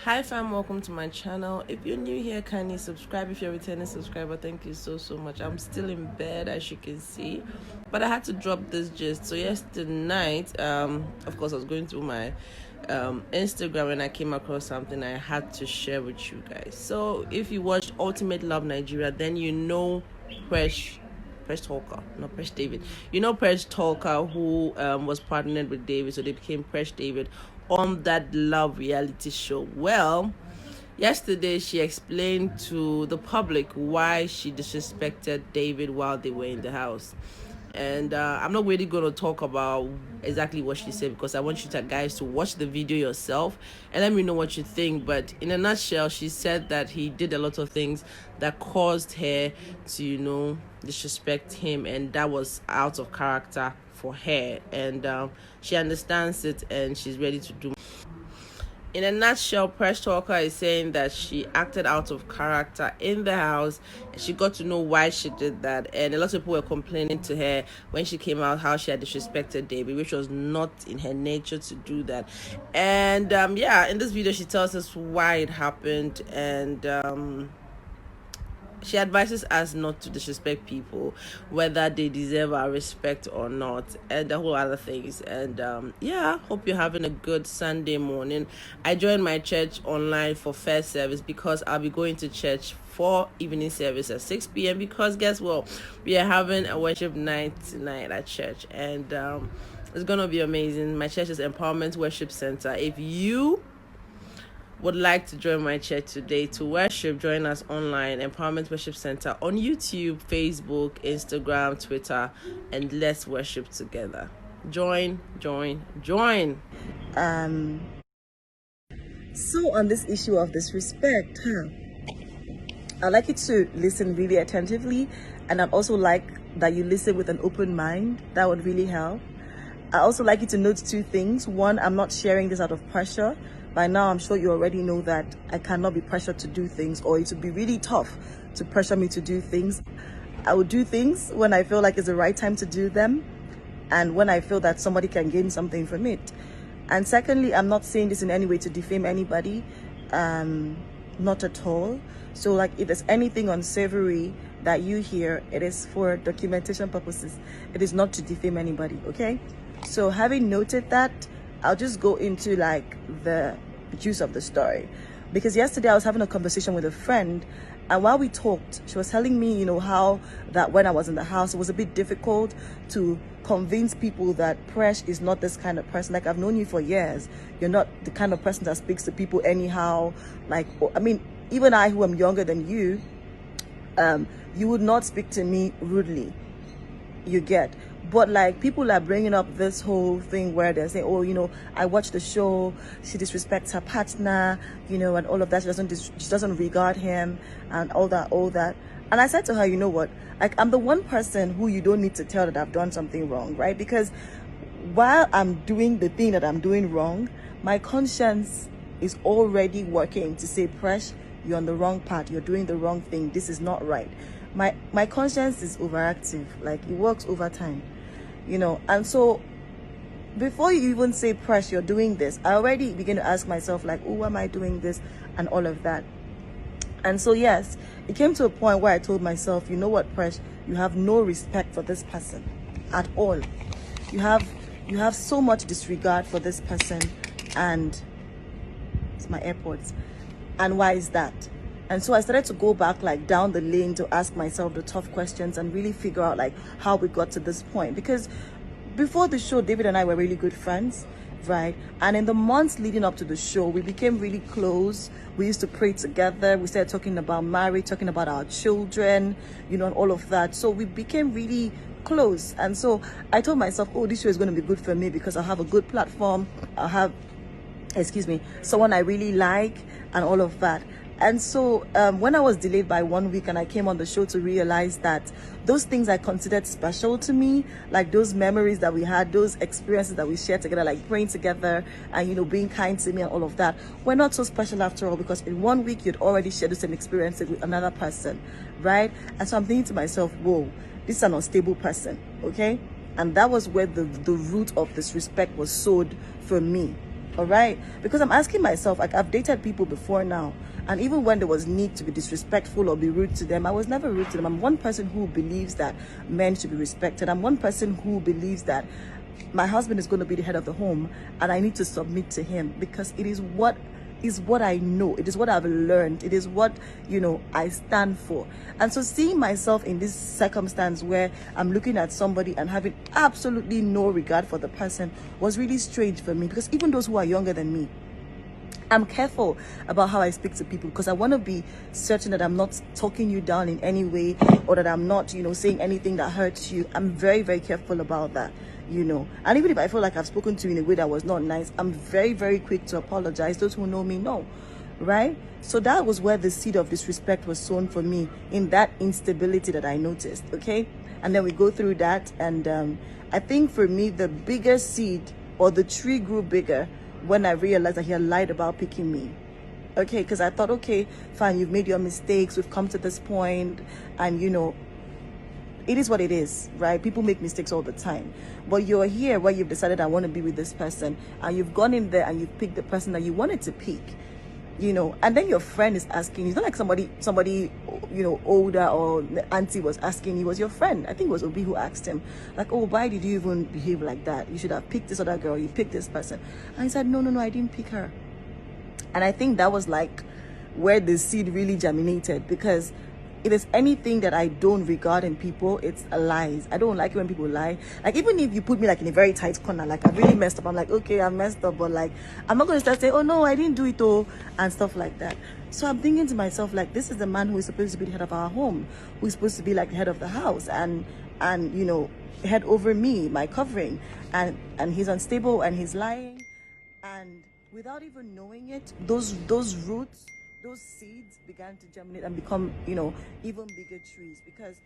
Hi fam, welcome to my channel. If you're new here, kindly subscribe. If you're a returning subscriber, thank you so much. I'm still in bed, as you can see, but I had to drop this gist. So yesterday night, of course I was going through my Instagram and I came across something I had to share with you guys. So if you watched Ultimate Love Nigeria, then you know Preshtalker, not Preshdavid. You know Preshtalker, who was partnered with David, so they became Preshdavid on that love reality show. Well, yesterday she explained to the public why she disrespected David while they were in the house. And I'm not really going to talk about exactly what she said because I want you guys to watch the video yourself and let me know what you think. But in a nutshell, she said that he did a lot of things that caused her to, disrespect him, and that was out of character for her. And she understands it and she's ready to do. In a nutshell, Preshtalker is saying that she acted out of character in the house. She got to know why she did that, and a lot of people were complaining to her when she came out how she had disrespected David, which was not in her nature to do that. And in this video she tells us why it happened, and she advises us not to disrespect people, whether they deserve our respect or not, and the whole other things. And hope you're having a good Sunday morning. I joined my church online for first service because I'll be going to church for evening service at 6 p.m. because guess what? We are having a worship night tonight at church, and it's gonna be amazing. My church is Empowerment Worship Center. If you would like to join my church today to worship, join us online, Empowerment Worship Center, on YouTube, Facebook, Instagram, Twitter, and let's worship together. Join. So on this issue of disrespect, I'd like you to listen really attentively, and I'd also like that you listen with an open mind. That would really help. I also like you to note two things. One, I'm not sharing this out of pressure. By now, I'm sure you already know that I cannot be pressured to do things, or it would be really tough to pressure me to do things. I will do things when I feel like it's the right time to do them, and when I feel that somebody can gain something from it. And secondly, I'm not saying this in any way to defame anybody, not at all. So like, if there's anything unsavory that you hear, it is for documentation purposes. It is not to defame anybody, okay? So having noted that, I'll just go into like the juice of the story. Because yesterday I was having a conversation with a friend, and while we talked, she was telling me, how that when I was in the house, it was a bit difficult to convince people that Presh is not this kind of person. Like, I've known you for years. You're not the kind of person that speaks to people anyhow. Like, I mean, even I, who am younger than you would not speak to me rudely. You get. But like, people are bringing up this whole thing where they're saying, oh, I watched the show, she disrespects her partner, and all of that. She doesn't regard him, and all that. And I said to her, you know what? Like, I'm the one person who you don't need to tell that I've done something wrong, right? Because while I'm doing the thing that I'm doing wrong, my conscience is already working to say, Presh, you're on the wrong path. You're doing the wrong thing. This is not right. My conscience is overactive. Like, it works over time. And so before you even say, Presh, you're doing this, I already begin to ask myself, like, oh, am I doing this, and all of that. And so yes, it came to a point where I told myself, you know what, Presh, you have no respect for this person at all. You have so much disregard for this person, and it's my AirPods. And why is that? And so I started to go back like down the lane to ask myself the tough questions and really figure out like how we got to this point. Because before the show, David and I were really good friends, right? And in the months leading up to the show, we became really close. We used to pray together. We started talking about marriage, talking about our children, and all of that. So we became really close. And so I told myself, oh, this show is going to be good for me because I'll have a good platform. I'll have, someone I really like, and all of that. And so when I was delayed by 1 week and I came on the show to realize that those things I considered special to me, like those memories that we had, those experiences that we shared together, like praying together and, being kind to me and all of that, were not so special after all, because in 1 week you'd already shared the same experience with another person, right? And so I'm thinking to myself, whoa, this is an unstable person, okay? And that was where the root of this respect was sowed for me. All right, because I'm asking myself, like, I've dated people before now, and even when there was need to be disrespectful or be rude to them, I was never rude to them. I'm one person who believes that men should be respected. I'm one person who believes that my husband is going to be the head of the home, and I need to submit to him, because it is what I know. It is what I've learned. It is what, I stand for. And so seeing myself in this circumstance where I'm looking at somebody and having absolutely no regard for the person was really strange for me, because even those who are younger than me, I'm careful about how I speak to people, because I want to be certain that I'm not talking you down in any way, or that I'm not, saying anything that hurts you. I'm very, very careful about that. And even if I feel like I've spoken to you in a way that was not nice, I'm very, very quick to apologize. Those who know me know, right? So that was where the seed of disrespect was sown for me, in that instability that I noticed. Okay, and then we go through that, and I think for me the bigger seed, or the tree, grew bigger when I realized that he had lied about picking me. Okay, because I thought, okay, fine, you've made your mistakes, we've come to this point, and it is what it is, right? People make mistakes all the time. But you're here where you've decided, I want to be with this person, and you've gone in there and you've picked the person that you wanted to pick, and then your friend is asking. It's not like somebody older, or auntie was asking. He was your friend. I think it was Obi who asked him, like, oh, why did you even behave like that? You should have picked this other girl. You picked this person. And he said, no, I didn't pick her. And I think that was like where the seed really germinated, because if there's anything that I don't regard in people, it's lies. I don't like it when people lie. Like, even if you put me like in a very tight corner, like I really messed up, I'm like, okay, I messed up, but like, I'm not going to start saying, oh no, I didn't do it, oh, and stuff like that. So I'm thinking to myself, like, this is the man who is supposed to be the head of our home, who is supposed to be like the head of the house, and head over me, my covering, and he's unstable and he's lying, and without even knowing it, those roots, those seeds began to germinate and become, even bigger trees. Because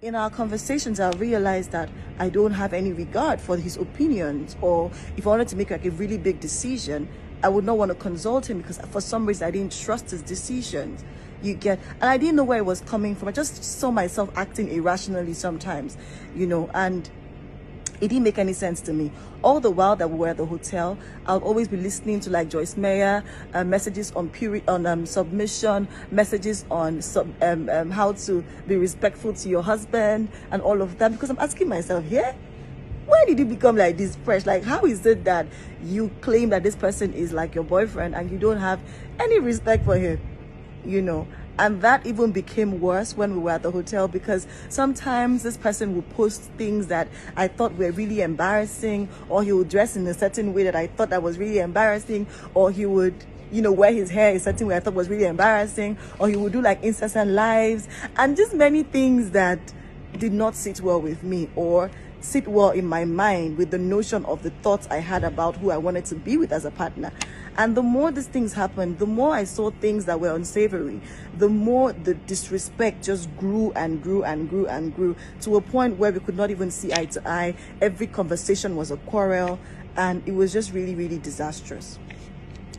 in our conversations, I realized that I don't have any regard for his opinions, or if I wanted to make like a really big decision, I would not want to consult him, because for some reason I didn't trust his decisions. And I didn't know where it was coming from. I just saw myself acting irrationally sometimes, and it didn't make any sense to me. All the while that we were at the hotel, I'll always be listening to like Joyce Meyer, messages on submission, messages on how to be respectful to your husband, and all of that, because I'm asking myself, why did you become like this fresh? Like, how is it that you claim that this person is like your boyfriend and you don't have any respect for him? And that even became worse when we were at the hotel, because sometimes this person would post things that I thought were really embarrassing, or he would dress in a certain way that I thought that was really embarrassing, or he would, wear his hair a certain way I thought was really embarrassing, or he would do like incessant lives, and just many things that did not sit well with me, or sit well in my mind with the notion of the thoughts I had about who I wanted to be with as a partner. And the more these things happened, the more I saw things that were unsavory, the more the disrespect just grew and grew and grew and grew, to a point where we could not even see eye to eye. Every conversation was a quarrel, and it was just really, really disastrous.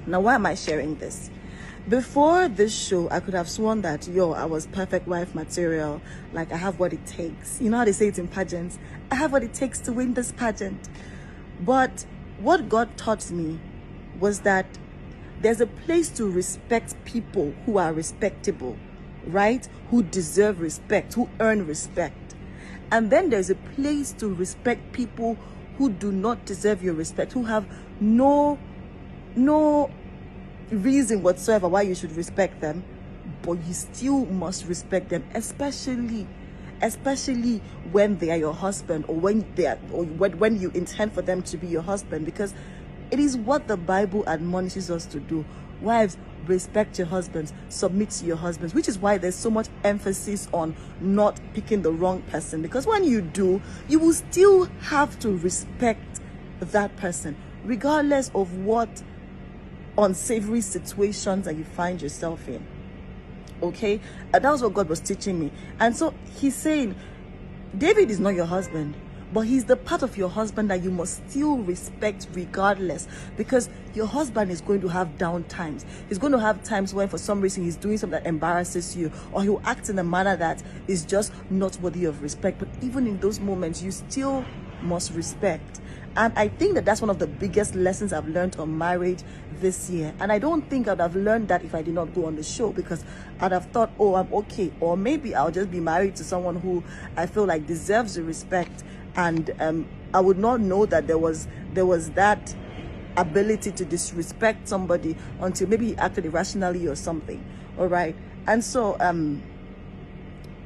Now, why am I sharing this? Before this show, I could have sworn that, I was perfect wife material. Like, I have what it takes. You know how they say it in pageants? I have what it takes to win this pageant. But what God taught me was that there's a place to respect people who are respectable, right? Who deserve respect, who earn respect. And then there's a place to respect people who do not deserve your respect, who have no reason whatsoever why you should respect them, but you still must respect them, especially when they are your husband, or when you intend for them to be your husband, because it is what the Bible admonishes us to do. Wives, respect your husbands, submit to your husbands, which is why there's so much emphasis on not picking the wrong person, because when you do, you will still have to respect that person, regardless of what unsavory situations that you find yourself in. Okay, and that was what God was teaching me. And so he's saying, David is not your husband, but he's the part of your husband that you must still respect regardless, because your husband is going to have down times. He's going to have times when for some reason he's doing something that embarrasses you, or he will act in a manner that is just not worthy of respect. But even in those moments, you still must respect. And I think that that's one of the biggest lessons I've learned on marriage this year. And I don't think I'd have learned that if I did not go on the show, because I'd have thought, oh, I'm okay. Or maybe I'll just be married to someone who I feel like deserves the respect. And I would not know that there was that ability to disrespect somebody until maybe he acted irrationally or something. All right. And so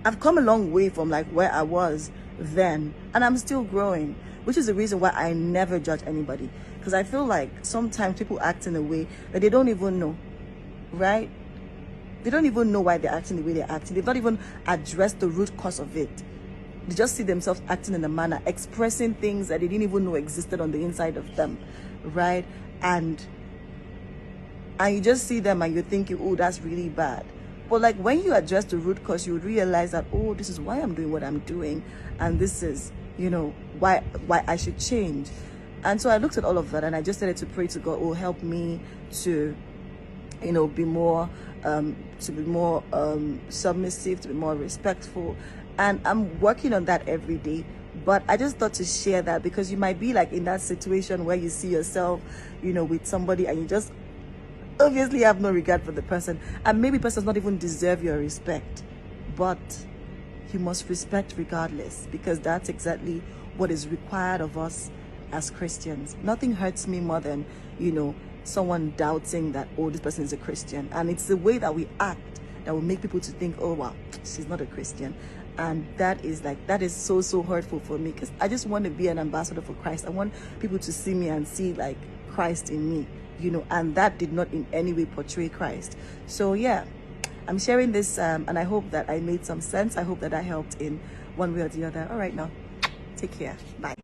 I've come a long way from like where I was then, and I'm still growing, which is the reason why I never judge anybody, because I feel like sometimes people act in a way that they don't even know, right? They don't even know why they're acting the way they're acting. They've not even addressed the root cause of it. They just see themselves acting in a manner, expressing things that they didn't even know existed on the inside of them, right? And you just see them and you're thinking, oh, that's really bad. But like when you address the root cause, you would realize that, oh, this is why I'm doing what I'm doing, and this is, you know, why I should change. And so I looked at all of that and I just started to pray to God, oh, help me to, you know, be more submissive, to be more respectful. And I'm working on that every day. But I just thought to share that, because you might be like in that situation where you see yourself, you know, with somebody and you just obviously have no regard for the person, and maybe the person does not even deserve your respect, but you must respect regardless, because that's exactly what is required of us as Christians. Nothing hurts me more than, you know, someone doubting that, oh, this person is a Christian. And it's the way that we act that will make people to think, oh wow, she's not a Christian. And that is so hurtful for me, because I just want to be an ambassador for Christ. I want people to see me and see like Christ in me, you know, and that did not in any way portray Christ. So yeah, I'm sharing this and I hope that I made some sense. I hope that I helped in one way or the other. All right, now take care. Bye.